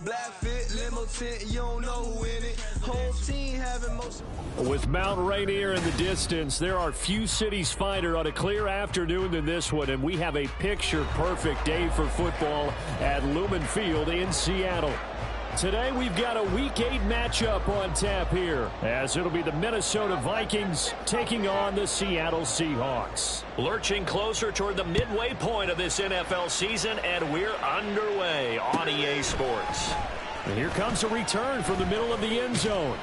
Black fit, limo tint, you don't know who in it. Whole team having most. With Mount Rainier in the distance, there are few cities finer on a clear afternoon than this one, and we have a picture-perfect day for football at Lumen Field in Seattle. Today, we've got a Week 8 matchup on tap here, as it'll be the Minnesota Vikings taking on the Seattle Seahawks. Lurching closer toward the midway point of this NFL season, and we're underway on EA Sports. And here comes a return from the middle of the end zone.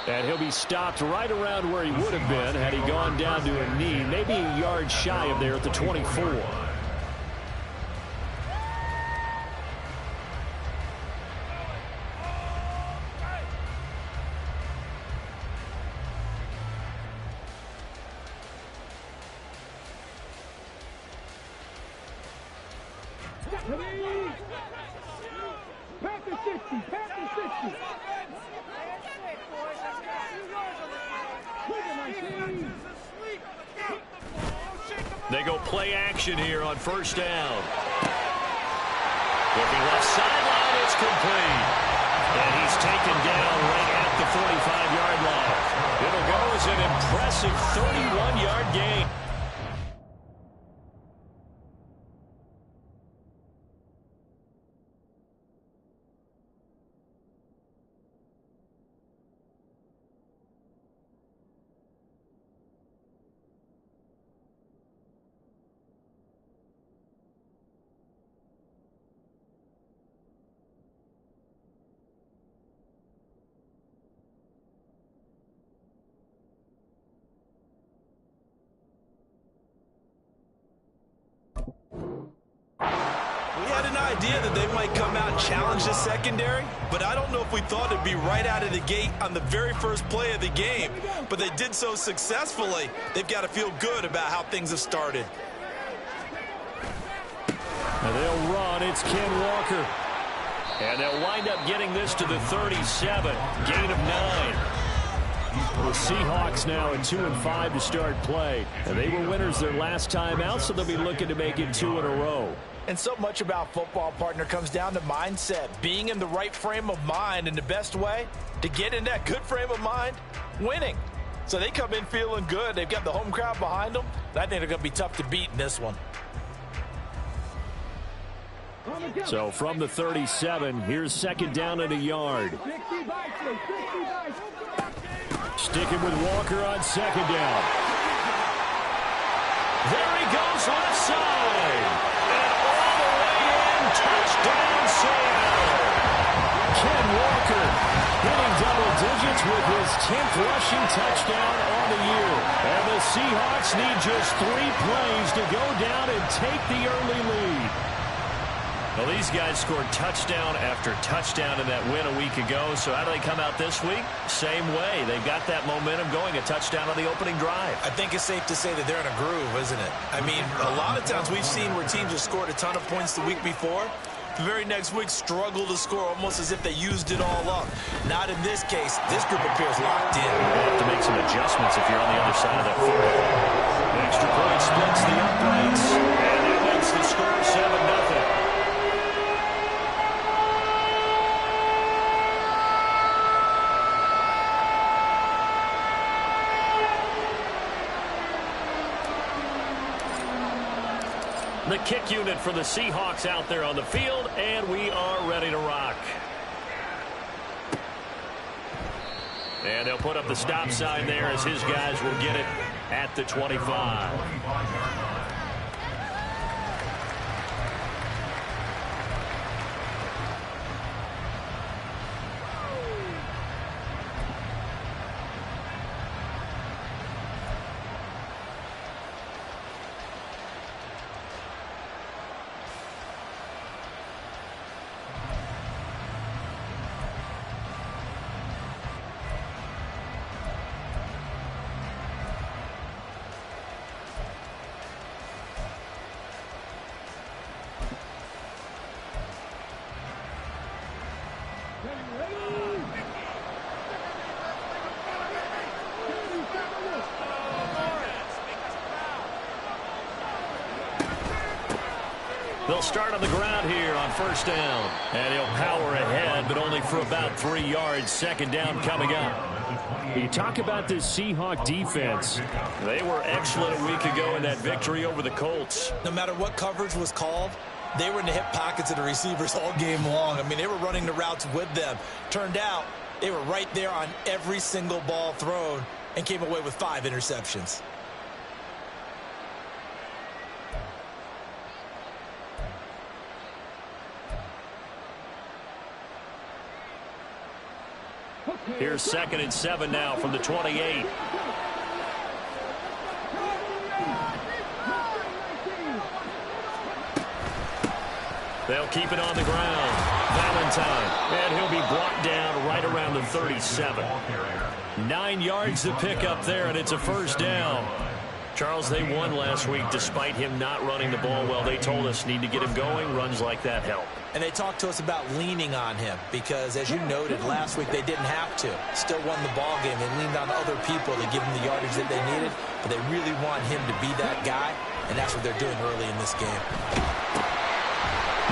And he'll be stopped right around where he would have been had he gone down to a knee, maybe a yard shy of there at the 24. They go play action here on first down. Looking left sideline, it's complete. And he's taken down right at the 45-yard line. It'll go as an impressive 31-yard gain. Idea that they might come out and challenge the secondary, but I don't know if we thought it'd be right out of the gate on the very first play of the game, but they did so successfully. They've got to feel good about how things have started. And they'll run. It's Ken Walker. And they'll wind up getting this to the 37. Gain of 9. The Seahawks now at 2-5 to start play. And they were winners their last time out, so they'll be looking to make it 2 in a row. And so much about football, partner, comes down to mindset, being in the right frame of mind, and the best way to get in that good frame of mind, winning. So they come in feeling good. They've got the home crowd behind them. I think they're going to be tough to beat in this one. So from the 37, here's second down and a yard. Sticking with Walker on second down. There he goes left side. Touchdown, Seattle! Ken Walker hitting double digits with his 10th rushing touchdown on the year. And the Seahawks need just 3 plays to go down and take the early lead. Well, these guys scored touchdown after touchdown in that win a week ago. So how do they come out this week? Same way. They've got that momentum going, a touchdown on the opening drive. I think it's safe to say that they're in a groove, isn't it? I mean, a lot of times we've seen where teams have scored a ton of points the week before. The very next week struggle to score almost as if they used it all up. Not in this case. This group appears locked in. You have to make some adjustments if you're on the other side of that field. The extra point splits the uprights, and that makes the score 7-0. The kick unit for the Seahawks out there on the field, and we are ready to rock. And they'll put up the stop sign there as his guys will get it at the 25. They'll start on the ground here on first down. And he'll power ahead but only for about 3 yards. Second down coming up. You talk about this Seahawk defense. They were excellent a week ago in that victory over the Colts. No matter what coverage was called, they were in the hip pockets of the receivers all game long. I mean, they were running the routes with them. Turned out they were right there on every single ball thrown and came away with 5 interceptions. Here's 2nd and 7 now from the 28. They'll keep it on the ground. Valentine. And he'll be brought down right around the 37. 9 yards to pick up there, and it's a first down. Charles, they won last week despite him not running the ball well. They told us need to get him going. Runs like that help. And they talked to us about leaning on him because, as you noted, last week they didn't have to. Still won the ball game. They leaned on other people to give him the yardage that they needed, but they really want him to be that guy, and that's what they're doing early in this game.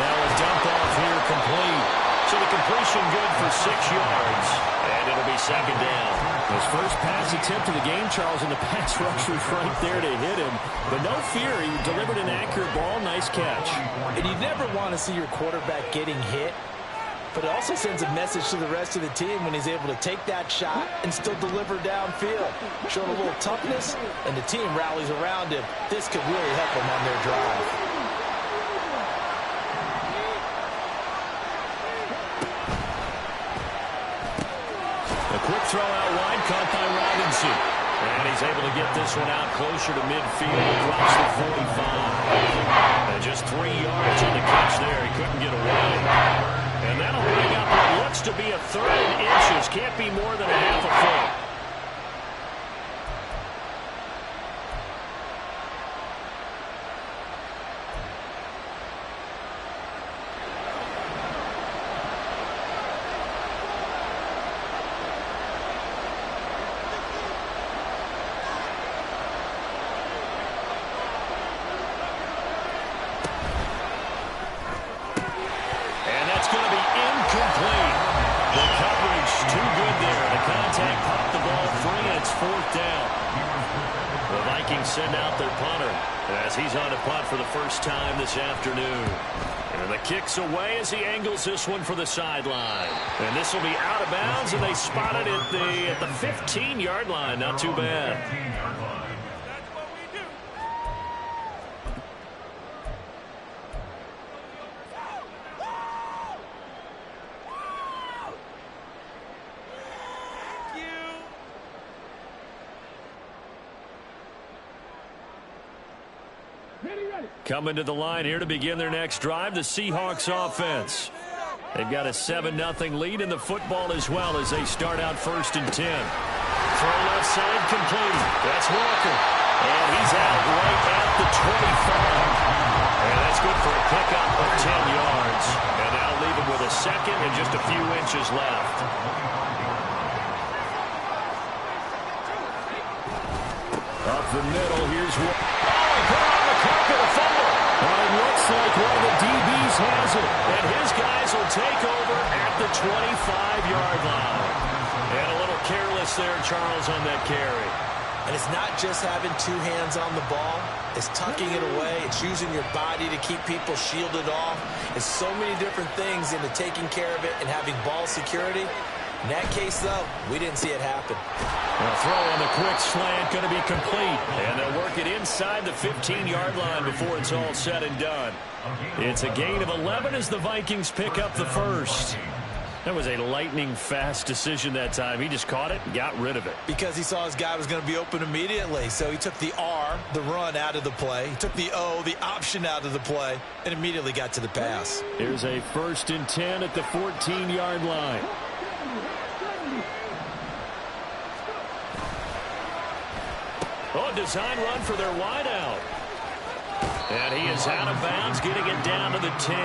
Now a dump off here complete. So the completion good for 6 yards, and it'll be second down. His first pass attempt of the game, Charles, and the pass rush was right there to hit him. But no fear, he delivered an accurate ball. Nice catch. And you never want to see your quarterback getting hit, but it also sends a message to the rest of the team when he's able to take that shot and still deliver downfield. Showing a little toughness, and the team rallies around him. This could really help them on their drive. Quick throw out wide, caught by Robinson. And he's able to get this one out closer to midfield across the 45. And just 3 yards on the catch there. He couldn't get away. And that'll bring up what looks to be a 3rd and inches. Can't be more than a half a foot. Send out their punter as he's on a punt for the first time this afternoon. And the kick's away as he angles this one for the sideline. And this will be out of bounds, and they spot it at the 15-yard line. Not too bad. Coming to the line here to begin their next drive, the Seahawks offense. They've got a 7-0 lead in the football as well as they start out 1st and 10. Throw left side complete. That's Walker. And he's out right at the 25. And that's good for a pickup of 10 yards. And that'll leave him with a 2nd and just a few inches left. Up the middle, here's Walker. It looks like one of the DBs has it, and his guys will take over at the 25-yard line. And a little careless there, Charles, on that carry. And it's not just having 2 hands on the ball. It's tucking it away. It's using your body to keep people shielded off. It's so many different things into taking care of it and having ball security. In that case, though, we didn't see it happen. A throw on the quick slant going to be complete. And they'll work it inside the 15-yard line before it's all said and done. It's a gain of 11 as the Vikings pick up the first. That was a lightning-fast decision that time. He just caught it and got rid of it. Because he saw his guy was going to be open immediately. So he took the R, the run, out of the play. He took the O, the option, out of the play, and immediately got to the pass. Here's a 1st and 10 at the 14-yard line. Oh, design run for their wideout. And he is out of bounds, getting it down to the 10.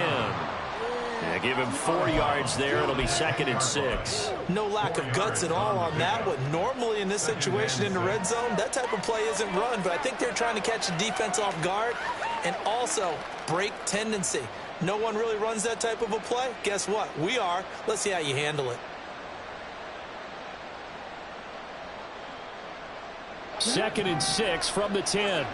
Yeah, give him 4 yards there. It'll be 2nd and 6. No lack of guts at all on that one. Normally in this situation in the red zone, that type of play isn't run, but I think they're trying to catch the defense off guard and also break tendency. No one really runs that type of a play? Guess what? We are. Let's see how you handle it. 2nd and 6 from the 10.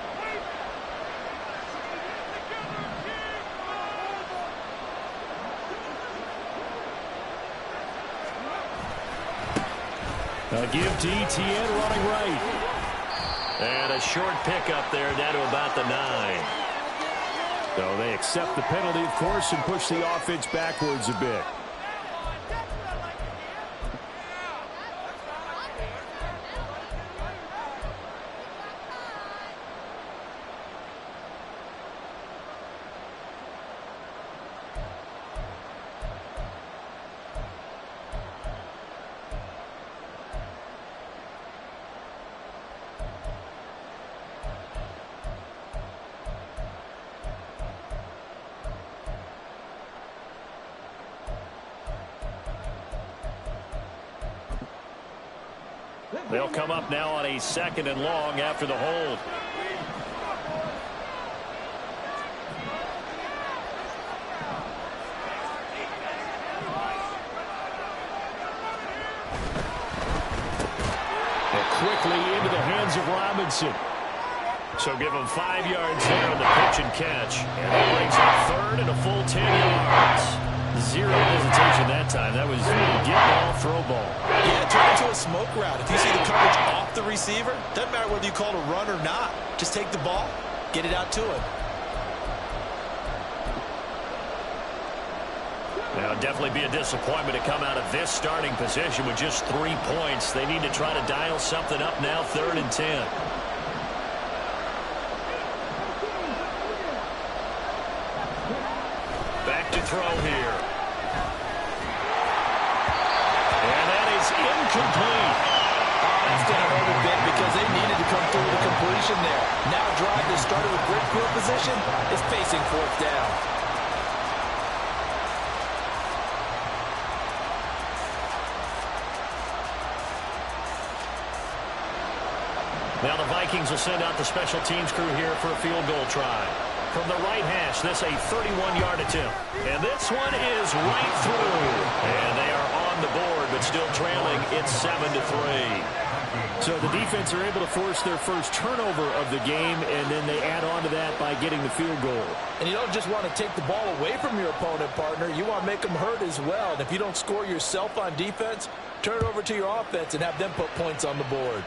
A give to Etienne running right. And a short pickup there down to about the 9. So they accept the penalty, of course, and push the offense backwards a bit. They'll come up now on a 2nd and long after the hold. And quickly into the hands of Robinson. So give him 5 yards there on the pitch and catch. And that brings up 3rd and a full 10 yards. Zero hesitation that time. That was get ball, throw ball. Yeah, turn into a smoke route. If you see the coverage off the receiver, doesn't matter whether you call it a run or not. Just take the ball, get it out to him. Now, definitely be a disappointment to come out of this starting position with just 3 points. They need to try to dial something up now, 3rd and 10. Back to throw here. And that is incomplete. That's going to hurt a bit because they needed to come through the completion there. Now a drive that started with great field position is facing 4th down. Now the Vikings will send out the special teams crew here for a field goal try. From the right hash, this a 31-yard attempt. And this one is right through. And they are on the board, but still trailing. It's 7-3. So the defense are able to force their first turnover of the game, and then they add on to that by getting the field goal. And you don't just want to take the ball away from your opponent, partner. You want to make them hurt as well. And if you don't score yourself on defense, turn it over to your offense and have them put points on the board.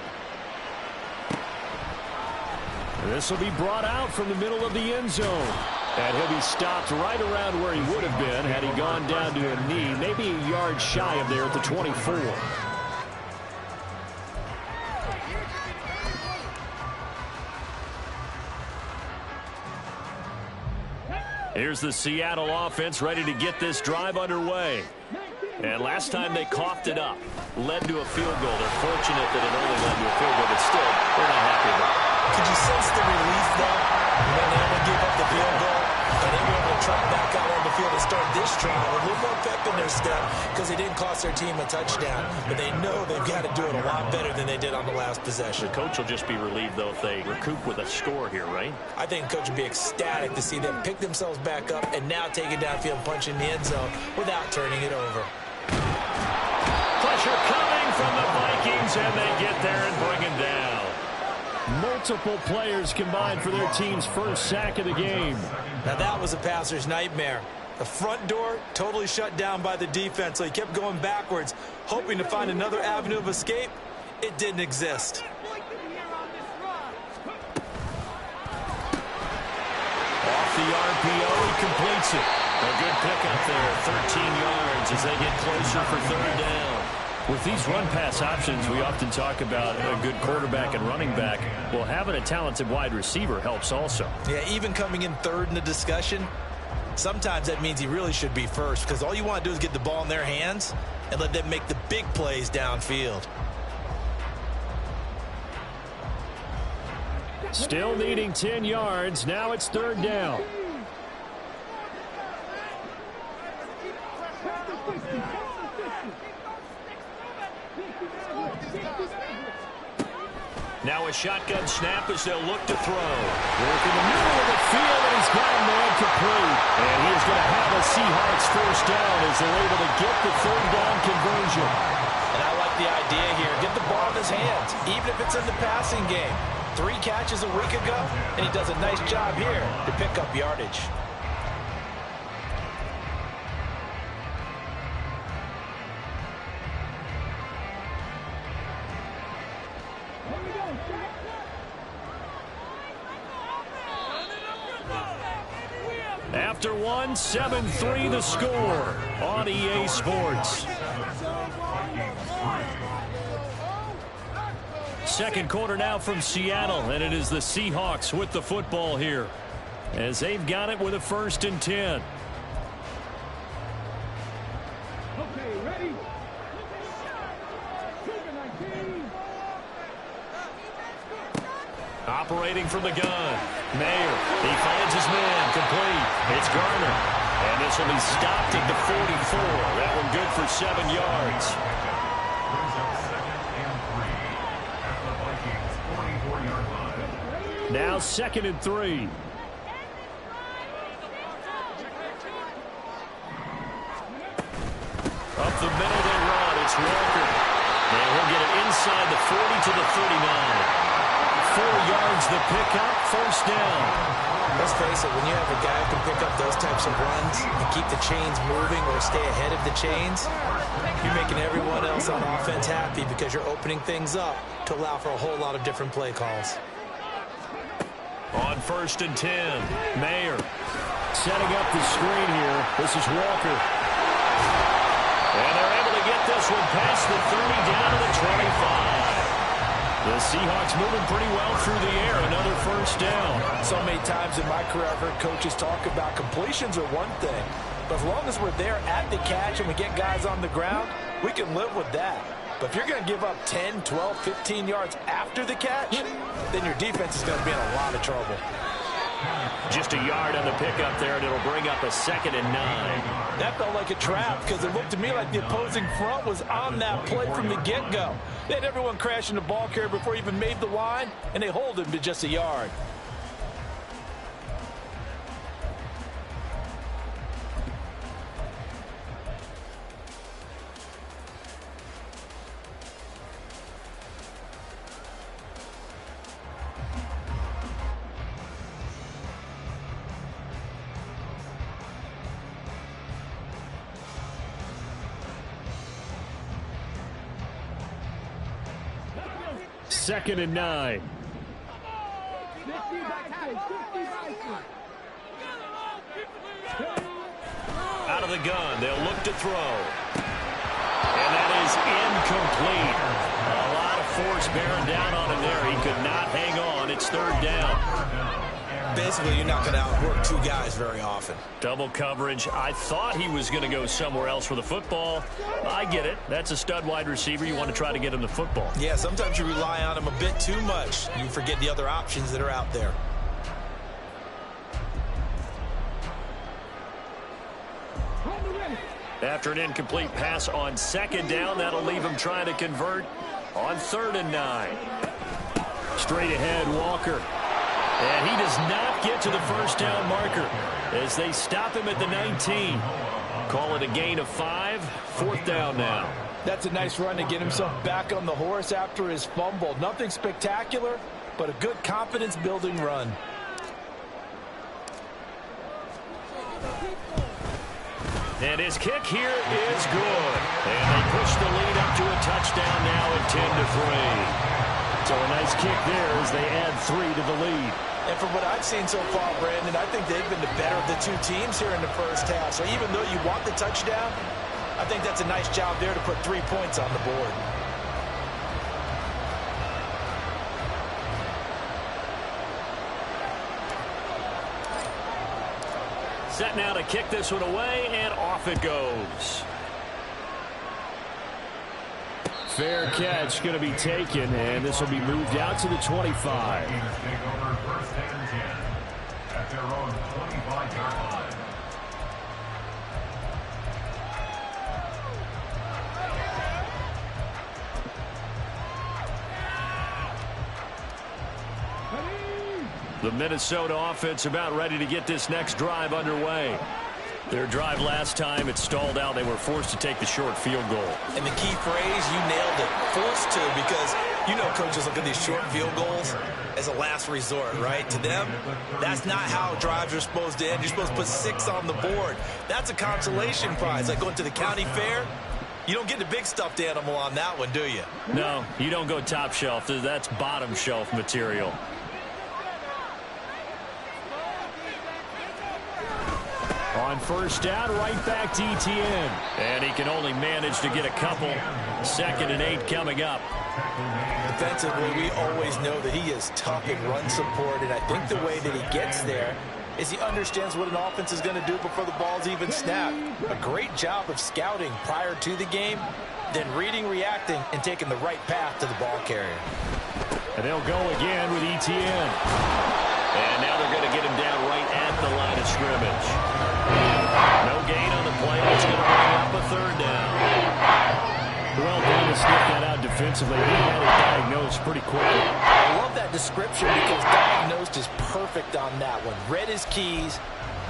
This will be brought out from the middle of the end zone. And he'll be stopped right around where he would have been had he gone down to a knee, maybe a yard shy of there at the 24. Here's the Seattle offense ready to get this drive underway. And last time they coughed it up, led to a field goal. They're fortunate that it only led to a field goal, but still, they're not happy about it. Could you sense the relief, though, when they only gave up the field goal and they were able to trot back out on the field and start this drive with a little more pep in their step because they didn't cost their team a touchdown, but they know they've got to do it a lot better than they did on the last possession. The coach will just be relieved, though, if they recoup with a score here, right? I think the coach would be ecstatic to see them pick themselves back up and now take it downfield and punch in the end zone without turning it over. Pressure coming from the Vikings, and they get there and bring him down. Multiple players combined for their team's first sack of the game. Now that was a passer's nightmare. The front door totally shut down by the defense, so he kept going backwards, hoping to find another avenue of escape. It didn't exist. Off the RPO, he completes it. A good pickup there, 13 yards as they get closer for 3rd down. With these run-pass options, we often talk about a good quarterback and running back. Well, having a talented wide receiver helps also. Yeah, even coming in 3rd in the discussion, sometimes that means he really should be first because all you want to do is get the ball in their hands and let them make the big plays downfield. Still needing 10 yards. Now it's 3rd down. Now a shotgun snap as they'll look to throw. Work in the middle of the field, and he's got him there complete. And he is going to have a Seahawks first down as they're able to get the third down conversion. And I like the idea here. Get the ball in his hands, even if it's in the passing game. 3 catches a week ago, and he does a nice job here to pick up yardage. After one, 7-3 the score on EA Sports. Second quarter now from Seattle, and it is the Seahawks with the football here as they've got it with a 1st and 10. Okay, ready? Operating from the gun, Mayer. He finds his man, complete. It's Garner, and this will be stopped at the 44. That one good for 7 yards. Now 2nd and 3. Up the middle they run. It's Walker. And he'll get it inside the 40 to the 39. 4 yards the pickup, 1st down. Let's face it, when you have a guy who can pick up those types of runs and keep the chains moving or stay ahead of the chains, you're making everyone else on offense happy because you're opening things up to allow for a whole lot of different play calls. On 1st and 10, Mayer setting up the screen here. This is Walker. And they're able to get this one past the 30 down to the 25. The Seahawks moving pretty well through the air. Another 1st down. So many times in my career I've heard coaches talk about completions are one thing, but as long as we're there at the catch and we get guys on the ground, we can live with that. But if you're going to give up 10, 12, 15 yards after the catch, then your defense is going to be in a lot of trouble. Just a yard on the pickup there, and it'll bring up a 2nd and 9. That felt like a trap because it looked to me like the opposing front was on that play from the get-go. They had everyone crashing the ball carrier before he even made the line, and they hold him to just a yard. Second and 9. Out of the gun, they'll look to throw. And that is incomplete. A lot of force bearing down on him there. He could not hang on. It's 3rd down. Basically, you're not going to outwork 2 guys very often. Double coverage. I thought he was going to go somewhere else for the football. I get it. That's a stud wide receiver. You want to try to get him the football. Yeah, sometimes you rely on him a bit too much. You forget the other options that are out there. After an incomplete pass on 2nd down, that'll leave him trying to convert on 3rd and 9. Straight ahead, Walker. And he does not get to the 1st down marker as they stop him at the 19. Call it a gain of 5. 4th down now. That's a nice run to get himself back on the horse after his fumble. Nothing spectacular, but a good confidence-building run. And his kick here is good. And they push the lead up to a touchdown now at 10-3. So a nice kick there as they add 3 to the lead. And from what I've seen so far, Brandon, I think they've been the better of the 2 teams here in the first half. So even though you want the touchdown, I think that's a nice job there to put 3 points on the board. Set now to kick this one away, and off it goes. Fair catch going to be taken, and this will be moved out to the 25. At their own 25-yard line. The Minnesota offense about ready to get this next drive underway. Their drive last time, it stalled out. They were forced to take the short field goal. And the key phrase, you nailed it, forced to, because you know coaches look at these short field goals as a last resort, right? To them, that's not how drives are supposed to end. You're supposed to put 6 on the board. That's a consolation prize. Like going to the county fair, you don't get the big stuffed animal on that one, do you? No, you don't go top shelf. That's bottom shelf material. On first down, right back to Etienne. And he can only manage to get a couple. 2nd and 8 coming up. Defensively, we always know that he is tough in run support, and I think the way that he gets there is he understands what an offense is going to do before the ball's even snapped. A great job of scouting prior to the game, then reading, reacting, and taking the right path to the ball carrier. And they'll go again with Etienne. And now they're going to get him down right at the line of scrimmage. No gain on the play. It's going to bring up a 3rd down. Well done to sniff that out defensively. He had it diagnosed pretty quickly. I love that description because diagnosed is perfect on that one. Read his keys,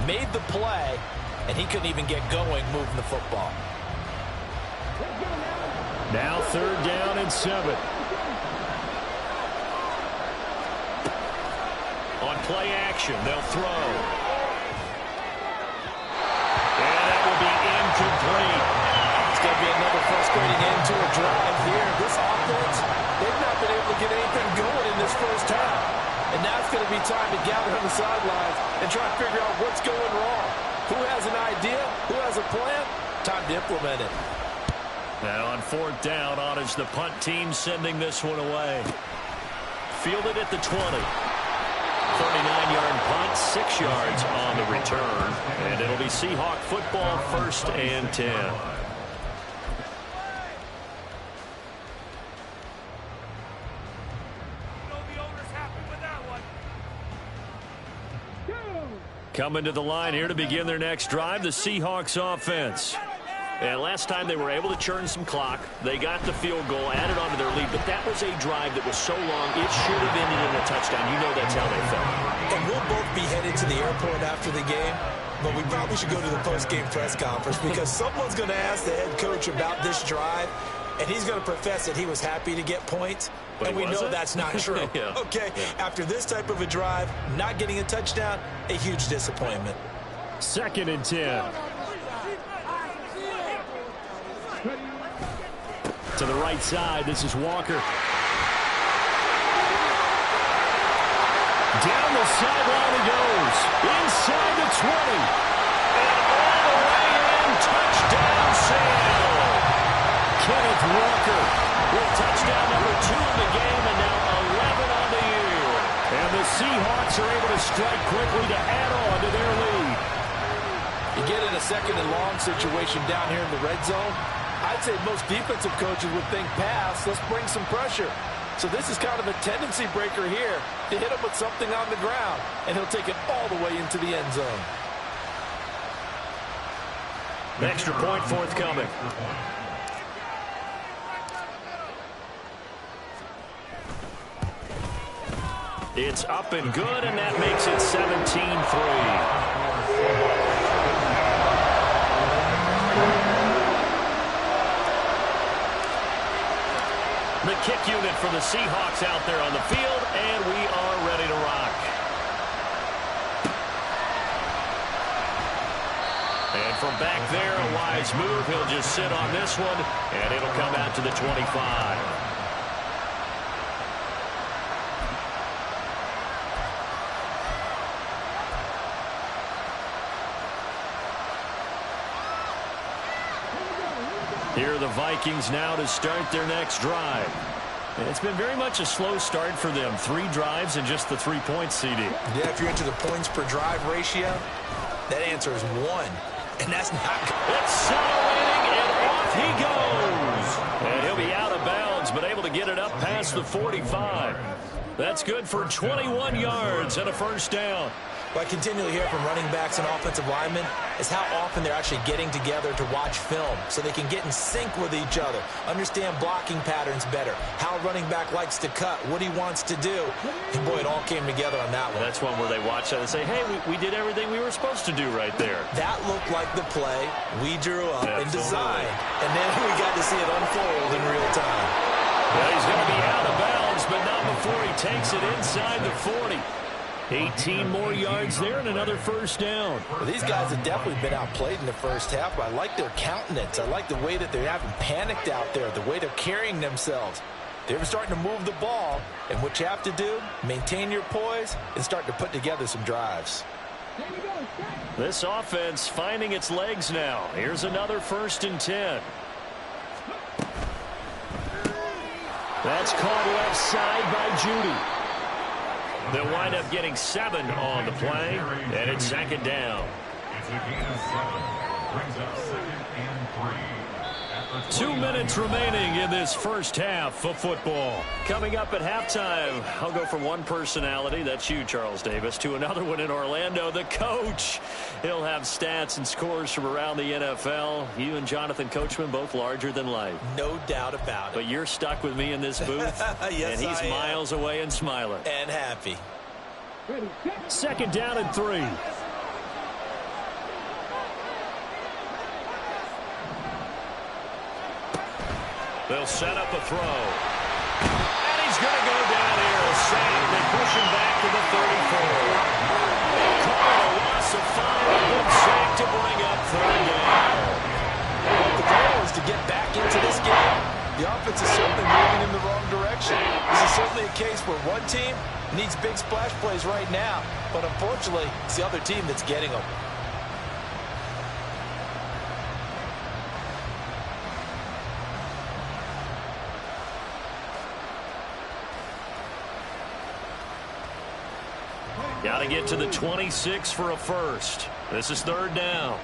made the play, and he couldn't even get going moving the football. Now 3rd down and 7. On play action, they'll throw. And that will be incomplete. It's going to be another frustrating end to a drive here. This offense, they've not been able to get anything going in this first half. And now it's going to be time to gather on the sidelines and try to figure out what's going wrong. Who has an idea? Who has a plan? Time to implement it. Now on 4th down, on is the punt team sending this one away. Fielded at the 20. 39-yard punt, 6 yards on the return. And it'll be Seahawk football, 1st and 10. Coming to the line here to begin their next drive, the Seahawks offense. And last time they were able to churn some clock. They got the field goal, added on to their lead, but that was a drive that was so long, it should have ended in a touchdown. You know that's how they felt. And we'll both be headed to the airport after the game, but we probably should go to the post-game press conference because someone's going to ask the head coach about this drive, and he's going to profess that he was happy to get points, but and we know that's not true. Yeah. Okay, after this type of a drive, not getting a touchdown, a huge disappointment. 2nd and 10. To the right side, this is Walker. Down the sideline he goes. Inside the 20. And all the way in. Touchdown, Seattle. Kenneth Walker with touchdown number 2 in the game and now 11 on the year. And the Seahawks are able to strike quickly to add on to their lead. You get in a 2nd and long situation down here in the red zone. I'd say most defensive coaches would think pass, let's bring some pressure. So this is kind of a tendency breaker here to hit him with something on the ground, and he'll take it all the way into the end zone. Extra point forthcoming. It's up and good, and that makes it 17-3. The kick unit for the Seahawks out there on the field, and we are ready to rock. And from back there, a wise move. He'll just sit on this one, and it'll come out to the 25. Here are the Vikings now to start their next drive. And it's been very much a slow start for them. 3 drives and just the 3 points, CD. Yeah, if you're into the points per drive ratio, that answer is 1. And that's not good. Accelerating, and off he goes. And he'll be out of bounds, but able to get it up past the 45. That's good for 21 yards and a 1st down. Well, I continually hear from running backs and offensive linemen, is how often they're actually getting together to watch film so they can get in sync with each other, understand blocking patterns better, how a running back likes to cut, what he wants to do. And, boy, it all came together on that one. That's one where they watch that and say, hey, we did everything we were supposed to do right there. That looked like the play we drew up and Absolutely. designed, and then we got to see it unfold in real time. Well, he's going to be out of bounds, but not before he takes it inside the 40. 18 more yards there and another first down. Well, these guys have definitely been outplayed in the first half, but I like their countenance. I like the way that they haven't panicked out there, the way they're carrying themselves. They're starting to move the ball, and what you have to do, maintain your poise and start to put together some drives. This offense finding its legs now. Here's another 1st and 10. That's caught left side by Judy. They'll wind up getting 7 on the play, and it's 2nd down. It's a gain of 7. Brings up 2nd and 3. 2 minutes remaining in this first half of football. Coming up at halftime, I'll go from one personality, that's you, Charles Davis, to another one in Orlando, the coach. He'll have stats and scores from around the NFL. You and Jonathan Coachman, both larger than life. No doubt about it. But you're stuck with me in this booth, Yes, and he's I am. miles away and smiling. And happy. 2nd down and 3. They'll set up a throw. And he's going to go down here. A sack. They push him back to the 34. Call it a loss of 5. A good sack to bring up 3rd down. Well, the goal is to get back into this game. The offense is certainly moving in the wrong direction. This is certainly a case where one team needs big splash plays right now, but unfortunately, it's the other team that's getting them. Got to get to the 26 for a first. This is 3rd down.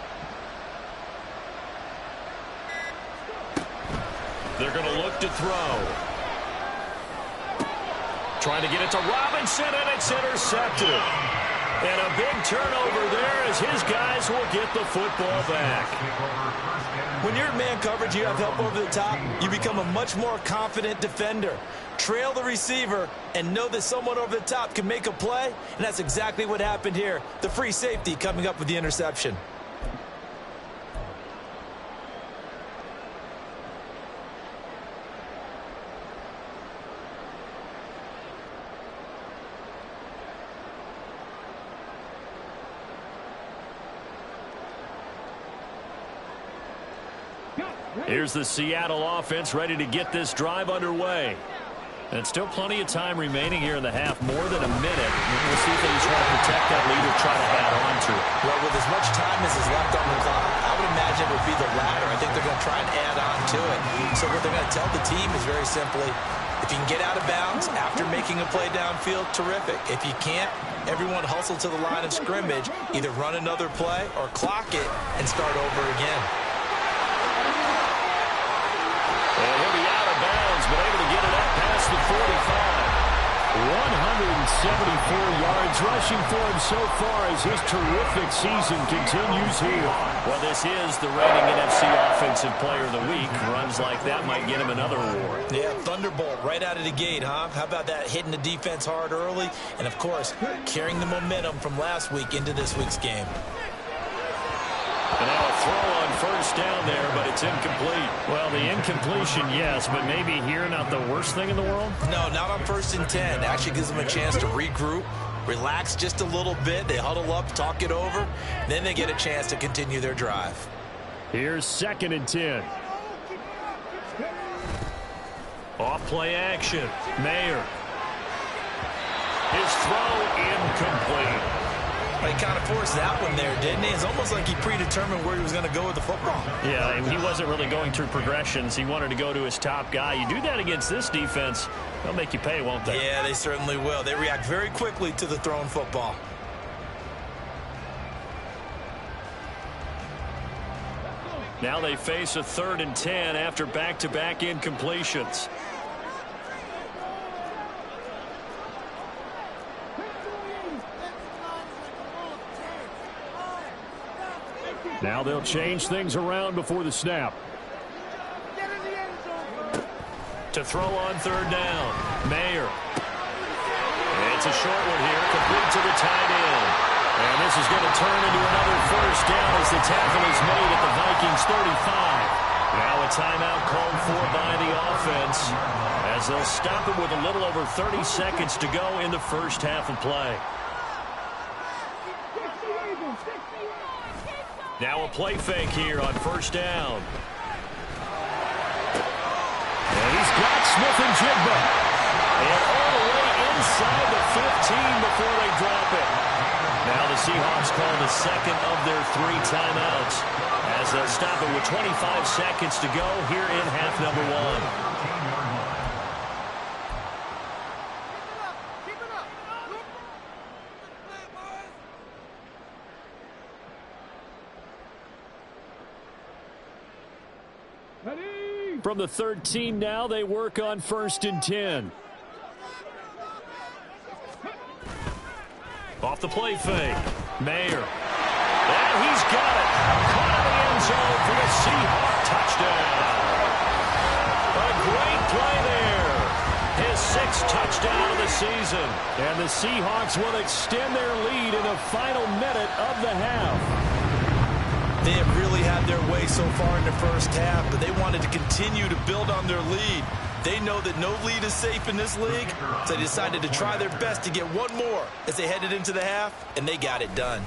They're going to look to throw. Trying to get it to Robinson, and it's intercepted. And a big turnover there as his guys will get the football back. When you're in man coverage, you have help over the top, you become a much more confident defender. Trail the receiver and know that someone over the top can make a play, and that's exactly what happened here. The free safety coming up with the interception. Here's the Seattle offense ready to get this drive underway. And still plenty of time remaining here in the half, more than a minute. We'll see if they just want to protect that lead or try to add on to it. Well, with as much time as is left on the clock, I would imagine it would be the latter. I think they're going to try and add on to it. So what they're going to tell the team is very simply, if you can get out of bounds after making a play downfield, terrific. If you can't, everyone hustle to the line of scrimmage, either run another play or clock it and start over again. And he'll be out of bounds, but able to get it up past the 45. 174 yards rushing for him so far as his terrific season continues here. Well, this is the reigning NFC Offensive Player of the Week. Runs like that might get him another award. Yeah, Thunderbolt right out of the gate, huh? How about that, hitting the defense hard early? And, of course, carrying the momentum from last week into this week's game. And now a throw on first down there, but it's incomplete. Well, the incompletion, yes, but maybe here not the worst thing in the world? No, not on 1st and 10. Actually gives them a chance to regroup, relax just a little bit. They huddle up, talk it over. Then they get a chance to continue their drive. Here's 2nd and 10. Off play action. Mayer. His throw incomplete. He kind of forced that one there, didn't he? It's almost like he predetermined where he was going to go with the football. Yeah, and he wasn't really going through progressions. He wanted to go to his top guy. You do that against this defense, they'll make you pay, won't they? Yeah, they certainly will. They react very quickly to the thrown football. Now they face a 3rd and 10 after back-to-back incompletions. Now they'll change things around before the snap. To throw on third down, Mayer. It's a short one here, complete to the tight end. And this is going to turn into another first down as the tackle is made at the Vikings 35. Now a timeout called for by the offense as they'll stop it with a little over 30 seconds to go in the first half of play. Now a play fake here on first down. And he's got Smith-Njigba. And all the way inside the 15 before they drop it. Now the Seahawks call the second of their 3 timeouts as they'll stop it with 25 seconds to go here in half number 1. From the 13 now, they work on 1st and 10. Off the play fake. Mayer. And he's got it. Caught in the end zone for the Seahawk touchdown. A great play there. His 6th touchdown of the season. And the Seahawks will extend their lead in the final minute of the half. They have really had their way so far in the first half, but they wanted to continue to build on their lead. They know that no lead is safe in this league, so they decided to try their best to get one more as they headed into the half, and they got it done.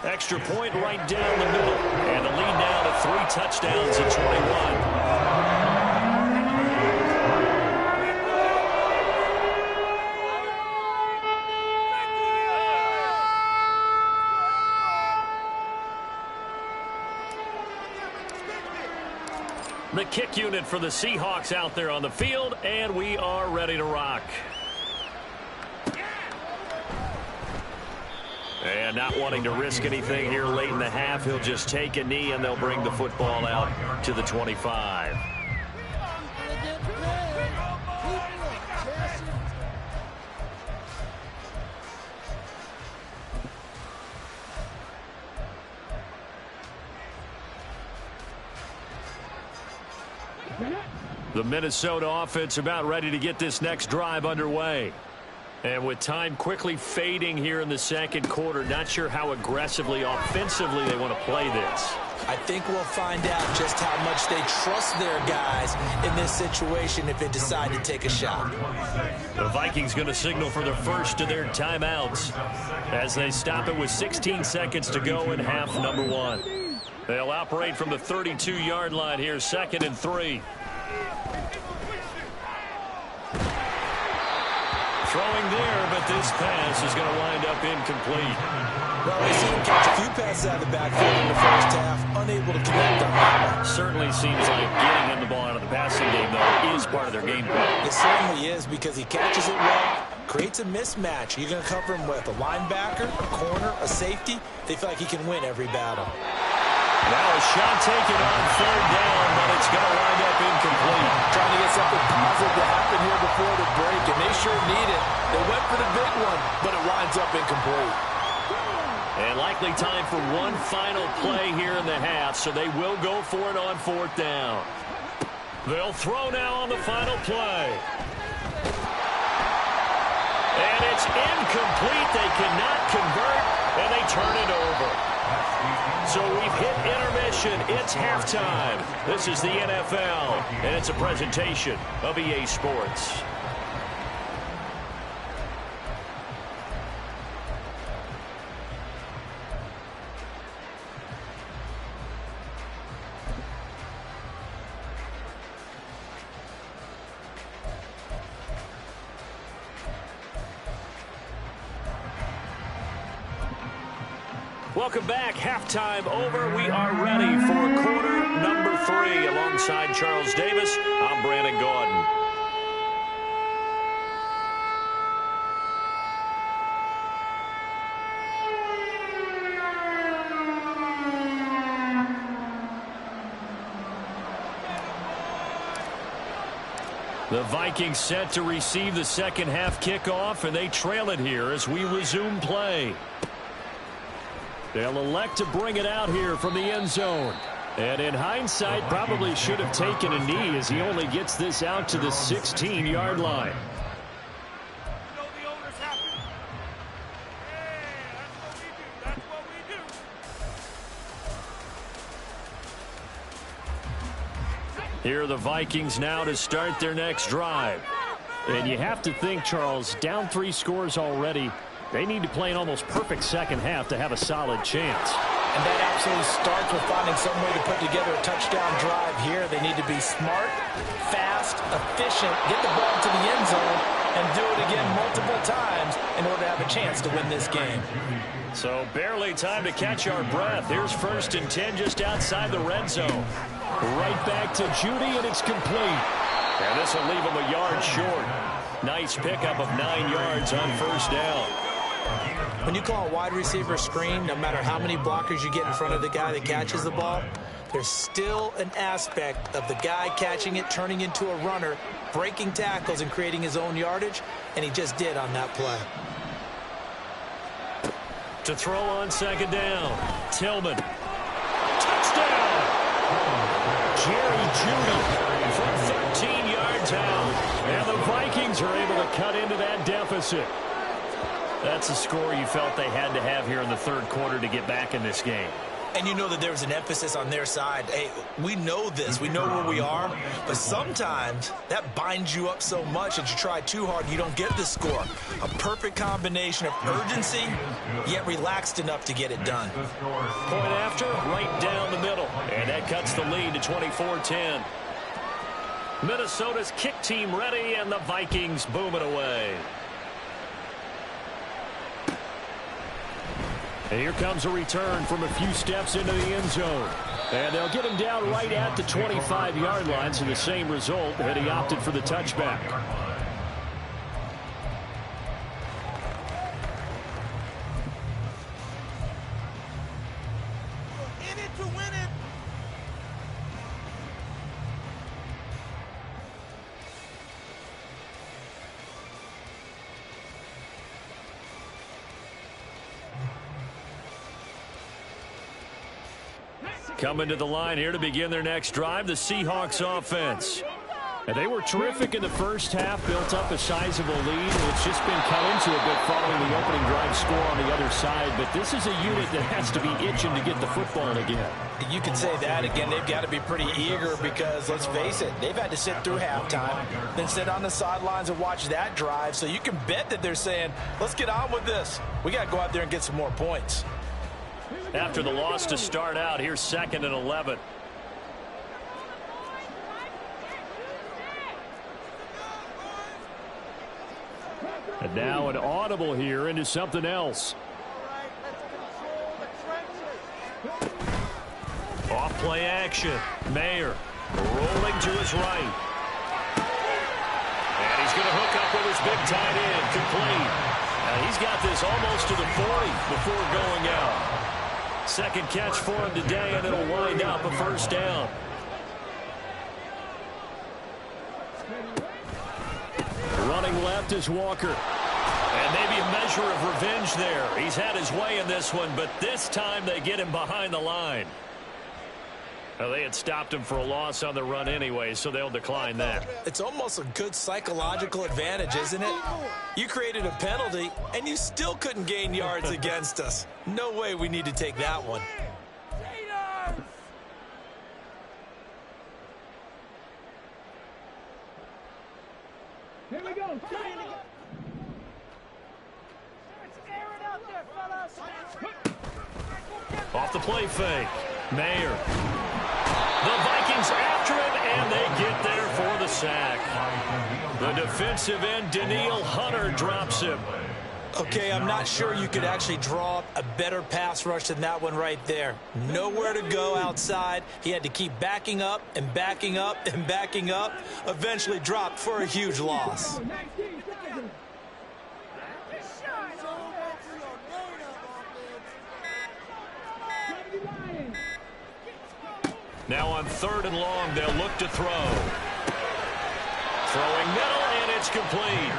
Extra point right down the middle, and the lead now to 3 touchdowns at 21. The kick unit for the Seahawks out there on the field, and we are ready to rock. And not wanting to risk anything here late in the half, he'll just take a knee, and they'll bring the football out to the 25. The Minnesota offense about ready to get this next drive underway. And with time quickly fading here in the second quarter, not sure how aggressively, offensively they want to play this. I think we'll find out just how much they trust their guys in this situation if they decide to take a shot. The Vikings going to signal for the first of their timeouts as they stop it with 16 seconds to go in half number 1. They'll operate from the 32-yard line here, 2nd and 3. Throwing there, but this pass is going to wind up incomplete. Well, they see him catch a few passes out of the backfield in the first half, unable to connect on that one. Certainly seems like getting him the ball out of the passing game, though, is part of their game plan. It certainly is because he catches it well, creates a mismatch. You're going to cover him with a linebacker, a corner, a safety. They feel like he can win every battle. Now a shot taken on 3rd down, but it's going to wind up incomplete. Trying to get something positive to happen here before the break, and they sure need it. They went for the big one, but it winds up incomplete. And likely time for one final play here in the half, so they will go for it on 4th down. They'll throw now on the final play. And it's incomplete. They cannot convert, and they turn it over. So we've hit intermission. It's halftime. This is the NFL, and it's a presentation of EA Sports. Welcome back. Halftime over. We are ready for quarter number 3. Alongside Charles Davis, I'm Brandon Gaudin. The Vikings set to receive the second half kickoff, and they trail it here as we resume play. They'll elect to bring it out here from the end zone. And in hindsight, probably should have taken a knee as he only gets this out to the 16-yard line. Here are the Vikings now to start their next drive. And you have to think, Charles, down 3 scores already. They need to play an almost perfect second half to have a solid chance. And that absolutely starts with finding some way to put together a touchdown drive here. They need to be smart, fast, efficient, get the ball to the end zone, and do it again multiple times in order to have a chance to win this game. So barely time to catch our breath. Here's 1st and 10 just outside the red zone. Right back to Judy, and it's complete. And this will leave him a yard short. Nice pickup of 9 yards on 1st down. When you call a wide receiver screen, no matter how many blockers you get in front of the guy that catches the ball, there's still an aspect of the guy catching it, turning into a runner, breaking tackles and creating his own yardage, and he just did on that play. To throw on 2nd down, Tillman. Touchdown! Jerry Jeudy from 13 yards out. And the Vikings are able to cut into that deficit. That's a score you felt they had to have here in the 3rd quarter to get back in this game. And you know that there was an emphasis on their side. Hey, we know this. We know where we are. But sometimes that binds you up so much that you try too hard and you don't get the score. A perfect combination of urgency, yet relaxed enough to get it done. Point after, right down the middle. And that cuts the lead to 24-10. Minnesota's kick team ready, and the Vikings boom it away. And here comes a return from a few steps into the end zone. And they'll get him down right at the 25-yard line, so the same result had he opted for the touchback. In it to win it. Coming to the line here to begin their next drive, the Seahawks offense. And they were terrific in the first half, built up a sizable lead. It's just been cut into a bit following the opening drive score on the other side. But this is a unit that has to be itching to get the football again. You can say that again. They've got to be pretty eager because, let's face it, they've had to sit through halftime, then sit on the sidelines and watch that drive. So you can bet that they're saying, let's get on with this. We got to go out there and get some more points. After the loss to start out, here's 2nd and 11. And now an audible here into something else. Off play action. Mayer rolling to his right. And he's going to hook up with his big tight end. Complete. And he's got this almost to the 40 before going out. 2nd catch for him today, and it'll wind up a 1st down. Running left is Walker. And maybe a measure of revenge there. He's had his way in this one, but this time they get him behind the line. Well, they had stopped him for a loss on the run anyway, so they'll decline that. It's almost a good psychological advantage, isn't it? You created a penalty, and you still couldn't gain yards against us. No way we need to take that one. Here we go. Off the play fake. Mayer. The Vikings after him, and they get there for the sack. The defensive end, Danielle Hunter, drops him. Okay, I'm not sure you could actually draw a better pass rush than that one right there. Nowhere to go outside. He had to keep backing up and backing up and backing up. Eventually dropped for a huge loss. Now on 3rd and long, they'll look to throw. Throwing middle, and it's complete.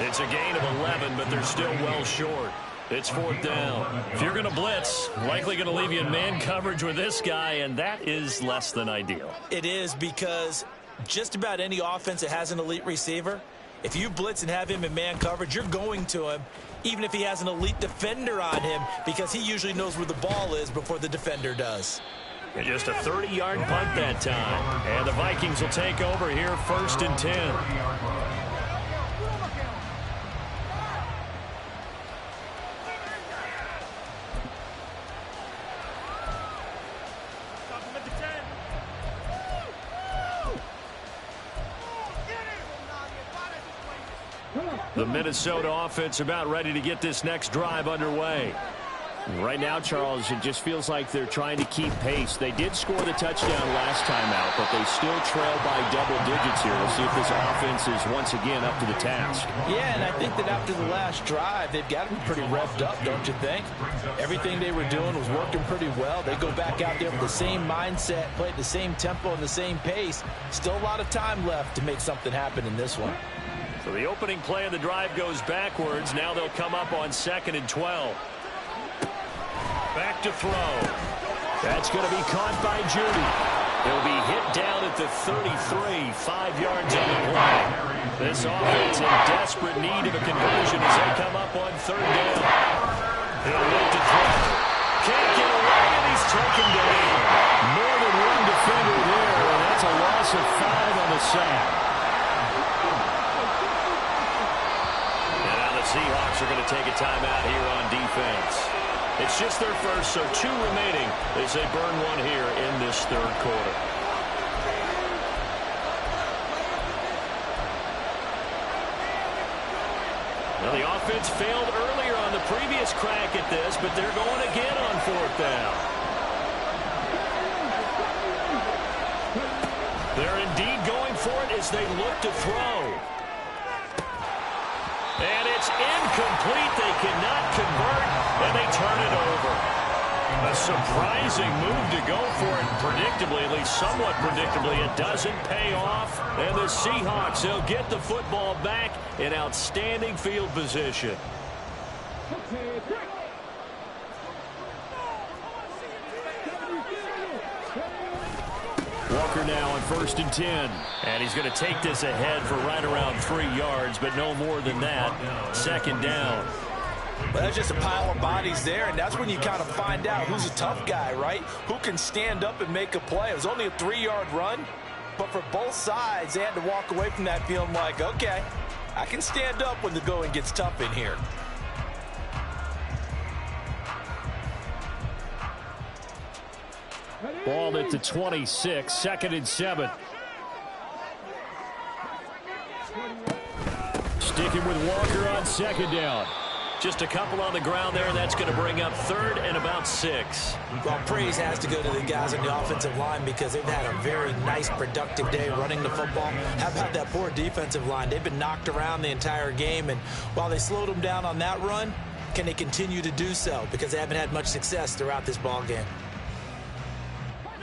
It's a gain of 11, but they're still well short. It's 4th down. If you're going to blitz, likely going to leave you in man coverage with this guy, and that is less than ideal. It is, because just about any offense that has an elite receiver, if you blitz and have him in man coverage, you're going to him, even if he has an elite defender on him, because he usually knows where the ball is before the defender does. And just a 30-yard punt that time. And the Vikings will take over here, 1st and 10. The Minnesota offense about ready to get this next drive underway. Right now, Charles, it just feels like they're trying to keep pace. They did score the touchdown last time out, but they still trail by double digits here. We'll see if this offense is once again up to the task. Yeah, and I think that after the last drive, they've got to be pretty revved up, don't you think? Everything they were doing was working pretty well. They go back out there with the same mindset, play at the same tempo and the same pace. Still a lot of time left to make something happen in this one. So the opening play of the drive goes backwards. Now they'll come up on 2nd and 12. Back to throw. That's going to be caught by Judy. He'll be hit down at the 33, 5 yards on the play. This offense in desperate need of a conversion as they come up on 3rd down. He'll look to throw. Can't get away, and he's taken down. More than one defender there, and that's a loss of 5 on the sack. Seahawks are going to take a timeout here on defense. It's just their first, so 2 remaining as they burn one here in this 3rd quarter. Well, the offense failed earlier on the previous crack at this, but they're going again on 4th down. They're indeed going for it as they look to throw. And it's incomplete. They cannot convert, and they turn it over. A surprising move to go for it. Predictably, at least somewhat predictably, it doesn't pay off. And the Seahawks, they'll get the football back in outstanding field position. Walker now on 1st and 10. And he's going to take this ahead for right around 3 yards, but no more than that. 2nd down. Well, that's just a pile of bodies there, and that's when you kind of find out who's a tough guy, right? Who can stand up and make a play. It was only a 3-yard run, but for both sides, they had to walk away from that feeling like, okay, I can stand up when the going gets tough in here. Ball at the 26, 2nd and 7. Sticking with Walker on 2nd down. Just a couple on the ground there, and that's going to bring up 3rd and about 6. Well, praise has to go to the guys on the offensive line because they've had a very nice, productive day running the football. How about that poor defensive line? They've been knocked around the entire game, and while they slowed them down on that run, can they continue to do so? Because they haven't had much success throughout this ball game.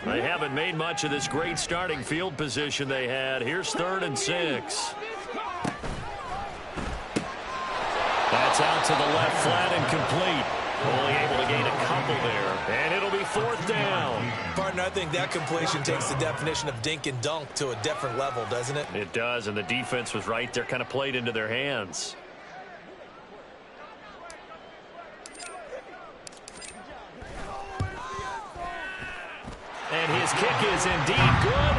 They haven't made much of this great starting field position they had. Here's 3rd and 6. That's out to the left flat and complete. Only able to gain a couple there. And it'll be 4th down. Partner, I think that completion takes the definition of dink and dunk to a different level, doesn't it? It does, and the defense was right there, kind of played into their hands. And his kick is indeed good.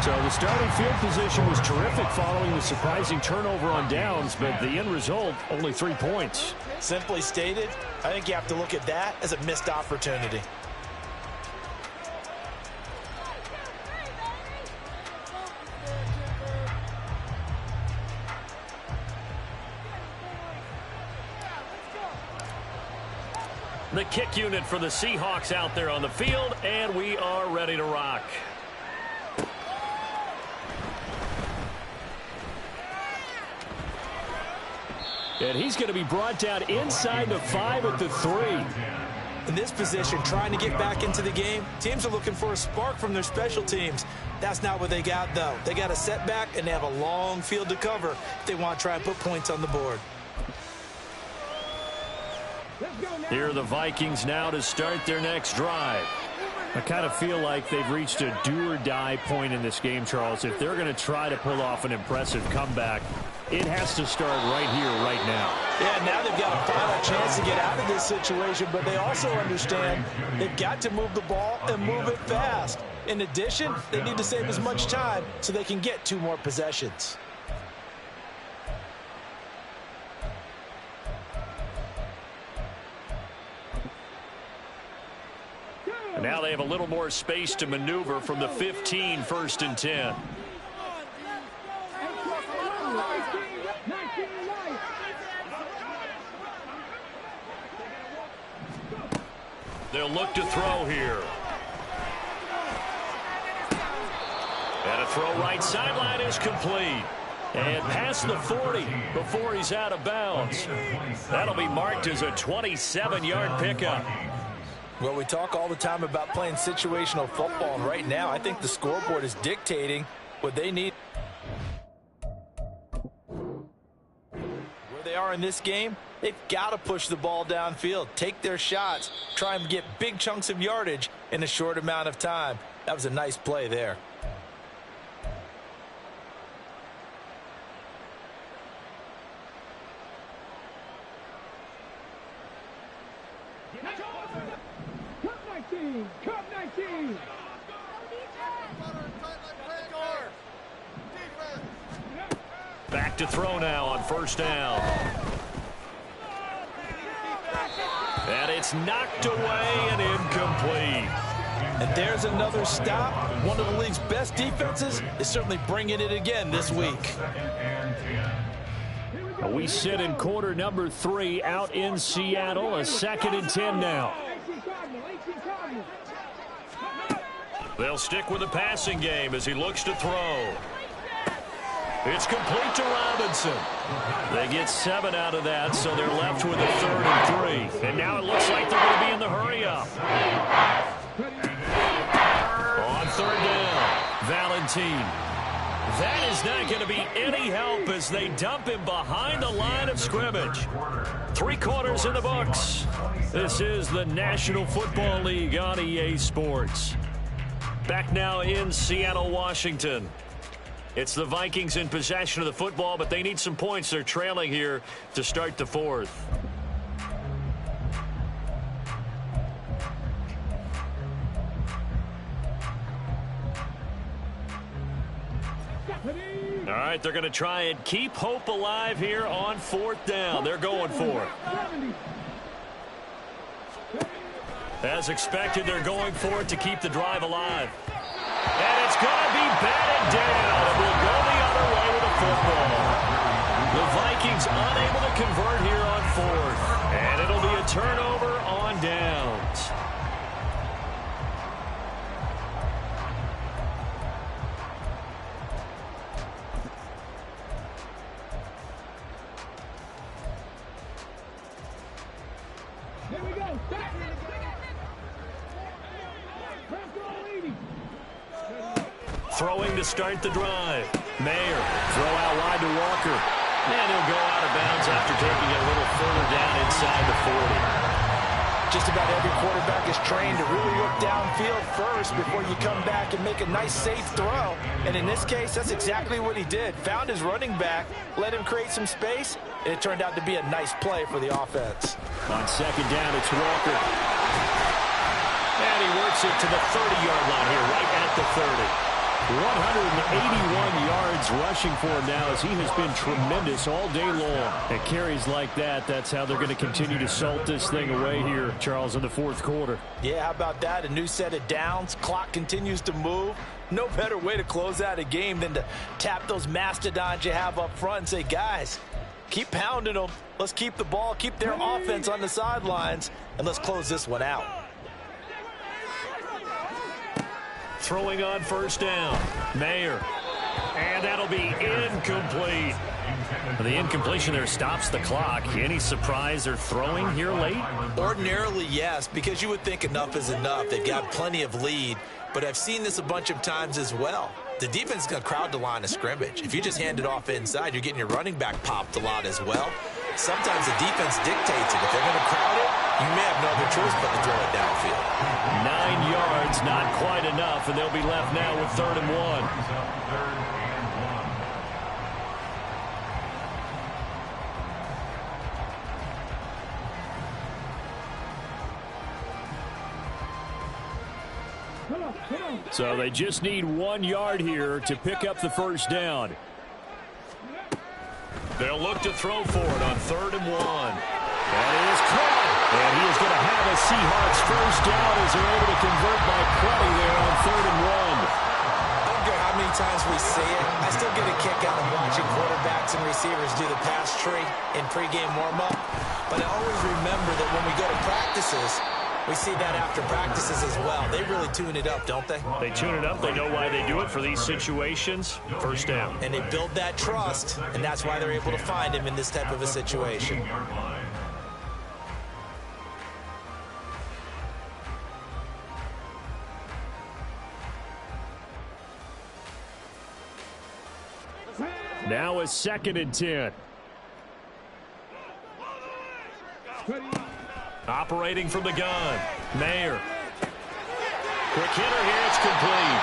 So the starting field position was terrific following the surprising turnover on downs, but the end result, only 3 points. Simply stated, I think you have to look at that as a missed opportunity. The kick unit for the Seahawks out there on the field, and we are ready to rock. And he's going to be brought down inside the 5 at the 3. In this position, trying to get back into the game, teams are looking for a spark from their special teams. That's not what they got, though. They got a setback, and they have a long field to cover if they want to try and put points on the board. Here are the Vikings now to start their next drive. I kind of feel like they've reached a do-or-die point in this game, Charles. If they're going to try to pull off an impressive comeback, it has to start right here, right now. Yeah, now they've got a final chance to get out of this situation, but they also understand they've got to move the ball and move it fast. In addition, they need to save as much time so they can get 2 more possessions. And now they have a little more space to maneuver from the 15, 1st and 10. They'll look to throw here. And a throw right sideline is complete. And past the 40 before he's out of bounds. That'll be marked as a 27-yard pickup. Well, we talk all the time about playing situational football, and right now I think the scoreboard is dictating what they need. Where they are in this game, they've got to push the ball downfield, take their shots, try and get big chunks of yardage in a short amount of time. That was a nice play there. Cup 19. Back to throw now on 1st down. And it's knocked away and incomplete. And there's another stop. One of the league's best defenses is certainly bringing it again this week. We sit in quarter number 3 out in Seattle. A 2nd and 10 now. They'll stick with the passing game as he looks to throw. It's complete to Robinson. They get 7 out of that, so they're left with a 3rd and 3. And now it looks like they're going to be in the hurry-up. On 3rd down, Valentine. That is not going to be any help as they dump him behind the line of scrimmage. 3 quarters in the books. This is the National Football League on EA Sports. Back now in Seattle, Washington. It's the Vikings in possession of the football, but they need some points. They're trailing here to start the 4th. All right, they're going to try and keep hope alive here on 4th down. They're going for it. As expected, they're going for it to keep the drive alive. And it's going to be batted down. And we'll go the other way with the football. The Vikings unable to convert here on 4th. And it'll be a turnover on downs. Here we go. Throwing to start the drive. Mayer, throw out wide to Walker. And he'll go out of bounds after taking it a little further down inside the 40. Just about every quarterback is trained to really look downfield first before you come back and make a nice, safe throw. And in this case, that's exactly what he did. Found his running back, let him create some space, and it turned out to be a nice play for the offense. On 2nd down, it's Walker. And he works it to the 30-yard line here, right at the 30. 181 yards rushing for him now as he has been tremendous all day long. And carries like that, that's how they're going to continue to salt this thing away here, Charles, in the 4th quarter. Yeah, how about that? A new set of downs. Clock continues to move. No better way to close out a game than to tap those mastodons you have up front and say, guys, keep pounding them. Let's keep the ball, keep their offense on the sidelines, and let's close this one out. Throwing on 1st down. Mayer. And that'll be incomplete. The incompletion there stops the clock. Any surprise they're throwing here late? Ordinarily, yes, because you would think enough is enough. They've got plenty of lead, but I've seen this a bunch of times as well. The defense is going to crowd the line of scrimmage. If you just hand it off inside, you're getting your running back popped a lot as well. Sometimes the defense dictates it. If they're going to crowd it, you may have no other choice but to throw it downfield. 9 yards, not quite enough, and they'll be left now with 3rd and 1. So they just need 1 yard here to pick up the first down. They'll look to throw for it on 3rd and 1. That is caught. And he is going to have a Seahawks first down as they're able to convert by plenty there on 3rd and 1. I don't care how many times we see it. I still get a kick out of watching quarterbacks and receivers do the pass tree in pregame warm-up. But I always remember that when we go to practices, we see that after practices as well. They really tune it up, don't they? They tune it up. They know why they do it for these situations. First down. And they build that trust, and that's why they're able to find him in this type of a situation. Now a 2nd and 10. Operating from the gun. Mayer. Quick hitter here. It's complete.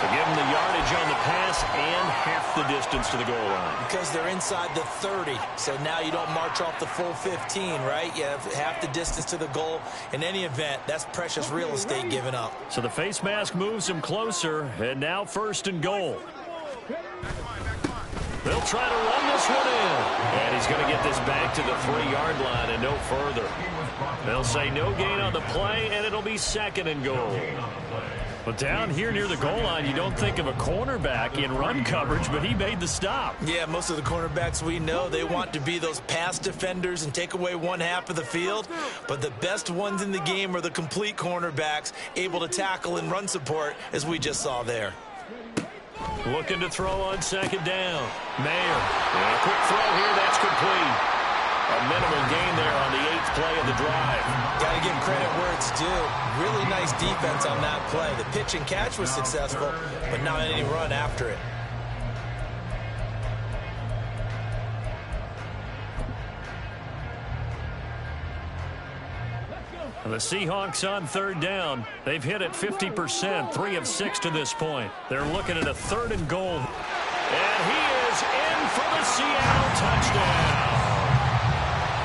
So give them the yardage on the pass and half the distance to the goal line. Because they're inside the 30. So now you don't march off the full 15, right? You have half the distance to the goal. In any event, that's precious real estate given up. So the face mask moves him closer. And now 1st and goal. They'll try to run this one in. And he's going to get this back to the 3-yard line and no further. They'll say no gain on the play, and it'll be 2nd and goal. But down here near the goal line, you don't think of a cornerback in run coverage, but he made the stop. Yeah, most of the cornerbacks we know, they want to be those pass defenders and take away 1/2 of the field. But the best ones in the game are the complete cornerbacks, able to tackle and run support, as we just saw there. Looking to throw on 2nd down. Mayer. And a quick throw here. That's complete. A minimal gain there on the 8th play of the drive. Got to give credit where it's due. Really nice defense on that play. The pitch and catch was successful, but not any run after it. And the Seahawks on 3rd down. They've hit it 50%, 3 of 6 to this point. They're looking at a 3rd and goal. And he is in for the Seattle touchdown.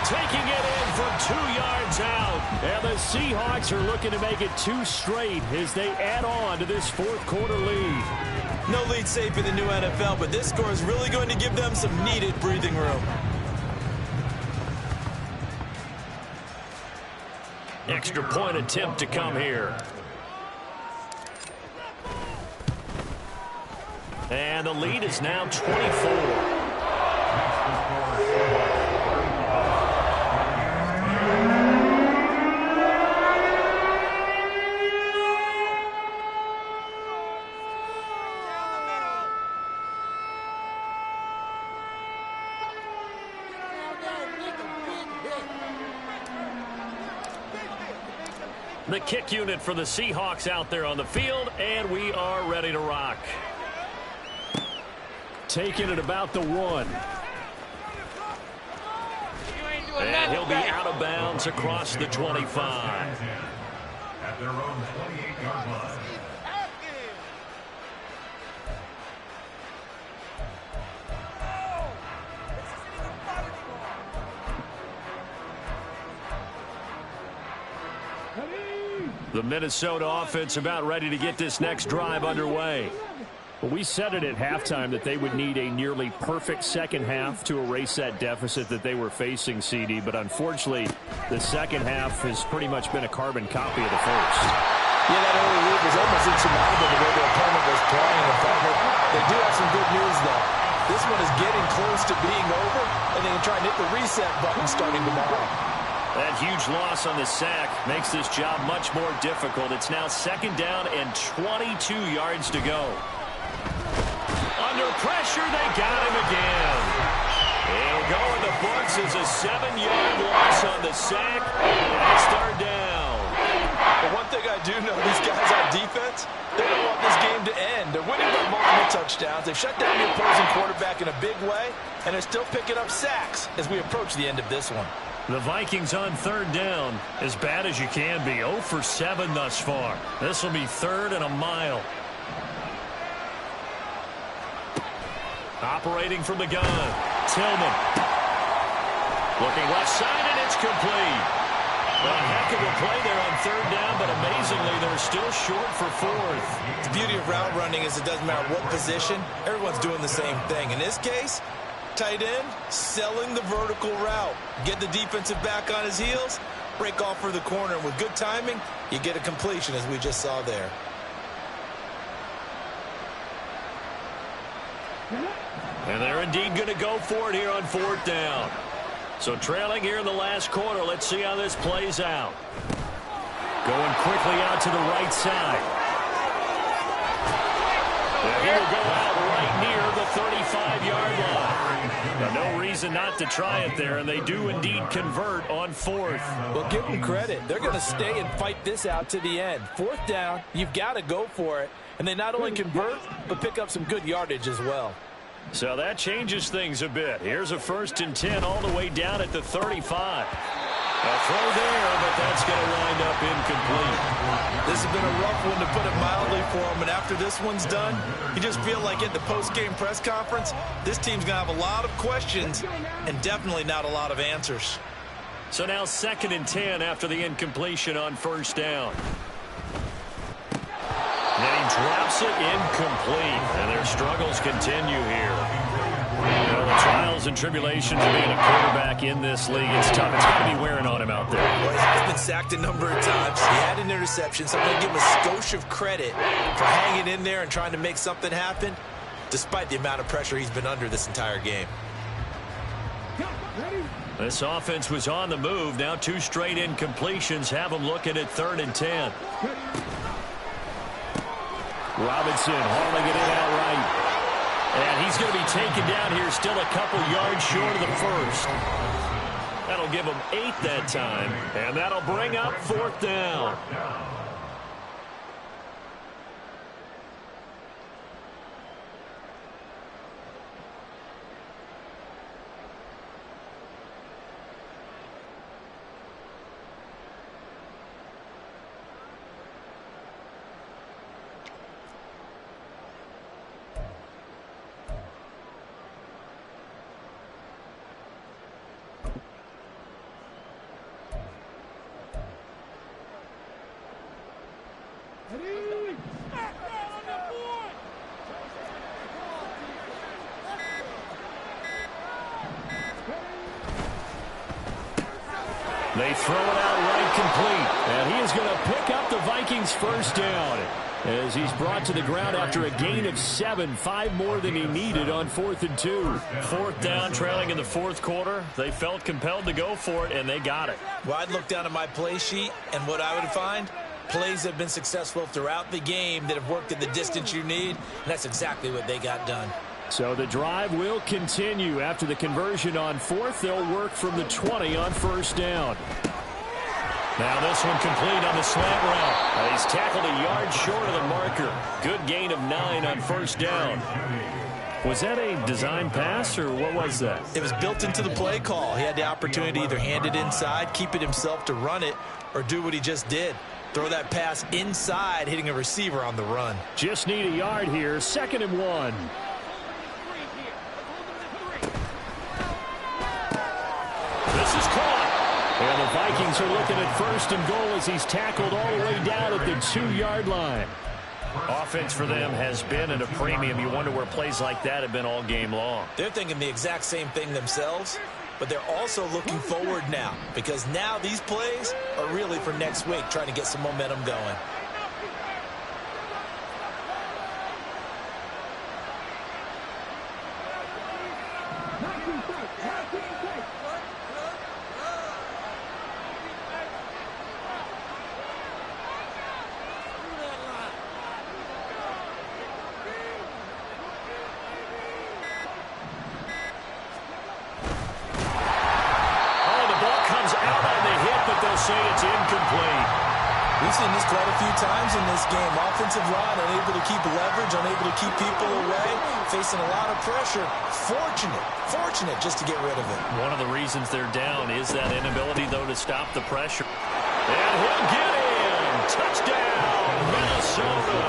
Taking it in from 2 yards out. And the Seahawks are looking to make it 2 straight as they add on to this 4th quarter lead. No lead safe in the new NFL, but this score is really going to give them some needed breathing room. Extra point attempt to come here. And the lead is now 24. The kick unit for the Seahawks out there on the field, and we are ready to rock. Taking it about the 1. And he'll be out of bounds across the 25. At their own 28-yard line. The Minnesota offense about ready to get this next drive underway. Well, we said it at halftime that they would need a nearly perfect second half to erase that deficit that they were facing, CD. But unfortunately, the second half has pretty much been a carbon copy of the first. Yeah, that early lead was almost insurmountable the way their opponent was playing. They do have some good news, though. This one is getting close to being over, and they can try and hit the reset button starting tomorrow. That huge loss on the sack makes this job much more difficult. It's now 2nd down and 22 yards to go. Under pressure, they got him again. He'll go in the books as a 7-yard loss on the sack. That's 3rd down. But one thing I do know, these guys on defense, they don't want this game to end. They're winning by multiple touchdowns. They've shut down the opposing quarterback in a big way, and they're still picking up sacks as we approach the end of this one. The Vikings on third down, as bad as you can be. 0 for 7 thus far. This will be 3rd and a mile. Operating from the gun, Tillman. Looking left side, and it's complete. Well, a heck of a play there on third down, but amazingly, they're still short for 4th. The beauty of route running is it doesn't matter what position. Everyone's doing the same thing. In this case, tight end, selling the vertical route. Get the defensive back on his heels, break off for the corner. And with good timing, you get a completion, as we just saw there. And they're indeed going to go for it here on 4th down. So trailing here in the last quarter. Let's see how this plays out. Going quickly out to the right side. And he will go out right near the 35-yard line. Now, no reason not to try it there, and they do indeed convert on 4th. Well, give them credit. They're going to stay and fight this out to the end. 4th down, you've got to go for it. And they not only convert, but pick up some good yardage as well. So that changes things a bit. Here's a 1st and 10 all the way down at the 35. A throw there, but that's going to wind up incomplete. This has been a rough one, to put it mildly, for him. And after this one's done, you just feel like at the post-game press conference, this team's going to have a lot of questions and definitely not a lot of answers. So now 2nd and 10 after the incompletion on 1st down. And then he drops it incomplete, and their struggles continue here. You know, the trials and tribulations of being a quarterback in this league, it's tough. It's got to be wearing on him out there. Well, he has been sacked a number of times. He had an interception, so I'm going to give him a skosh of credit for hanging in there and trying to make something happen, despite the amount of pressure he's been under this entire game. This offense was on the move. Now 2 straight incompletions have them looking at 3rd and 10. Robinson hauling it in outright. And he's going to be taken down here, still a couple yards short of the 1st. That'll give him 8 that time. And that'll bring up 4th down. They throw it out right complete. And he is going to pick up the Vikings' 1st down as he's brought to the ground after a gain of 7, 5 more than he needed on 4th and 2. 4th down, trailing in the 4th quarter. They felt compelled to go for it, and they got it. Well, I'd look down at my play sheet, and what I would find, plays have been successful throughout the game that have worked at the distance you need, and that's exactly what they got done. So the drive will continue. After the conversion on 4th, they'll work from the 20 on 1st down. Now this one complete on the slant route. He's tackled a yard short of the marker. Good gain of 9 on 1st down. Was that a design pass, or what was that? It was built into the play call. He had the opportunity to either hand it inside, keep it himself to run it, or do what he just did. Throw that pass inside, hitting a receiver on the run. Just need a yard here. 2nd and 1. This is caught. And the Vikings are looking at 1st and goal as he's tackled all the way down at the 2-yard line. Offense for them has been at a premium. You wonder where plays like that have been all game long. They're thinking the exact same thing themselves, but they're also looking forward now, because now these plays are really for next week, trying to get some momentum going. Say it's incomplete. We've seen this quite a few times in this game. offensive line unable to keep leverage, unable to keep people away, facing a lot of pressure. Fortunate just to get rid of it. One of the reasons they're down is that inability, though, to stop the pressure. And he'll get in. Touchdown, Minnesota.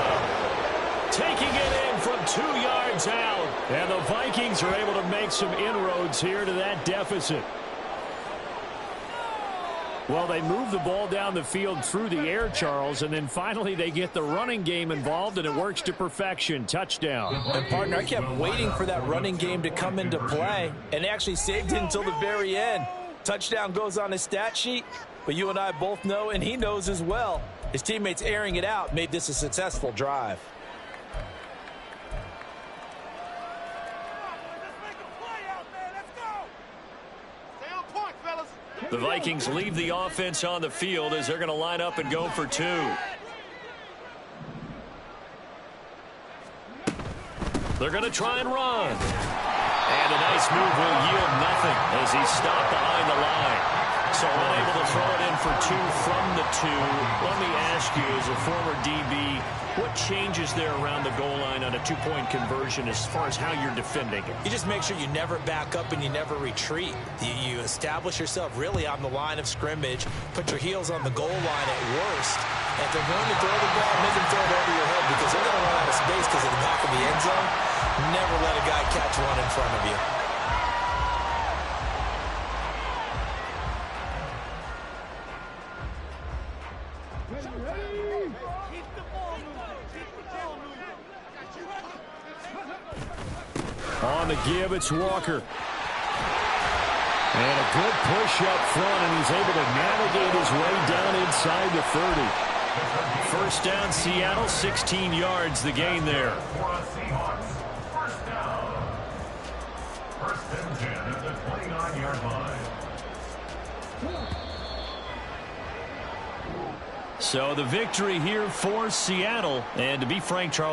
Taking it in from 2 yards out. And the Vikings are able to make some inroads here to that deficit. Well, they move the ball down the field through the air, Charles, and then finally they get the running game involved, and it works to perfection. Touchdown. And, partner, I kept waiting for that running game to come into play, and they actually saved it until the very end. Touchdown goes on his stat sheet, but you and I both know, and he knows as well, his teammates airing it out made this a successful drive. The Vikings leave the offense on the field as they're going to line up and go for 2. They're going to try and run. And a nice move will yield nothing as he's stopped behind the line. So unable to throw it in for 2 from the 2. Let me ask you, as a former DB, what changes there around the goal line on a 2-point conversion as far as how you're defending it? You just make sure you never back up and you never retreat. You establish yourself really on the line of scrimmage, put your heels on the goal line at worst. And if they're going to throw the ball, make them throw it over your head because they're going to run out of space because of the back of the end zone. Never let a guy catch one in front of you. On the give, it's Walker. And a good push up front, and he's able to navigate his way down inside the 30. First down, Seattle, 16 yards, the gain there. First down. First and 10 at the 29-yard line. So the victory here for Seattle. And to be frank, Charles,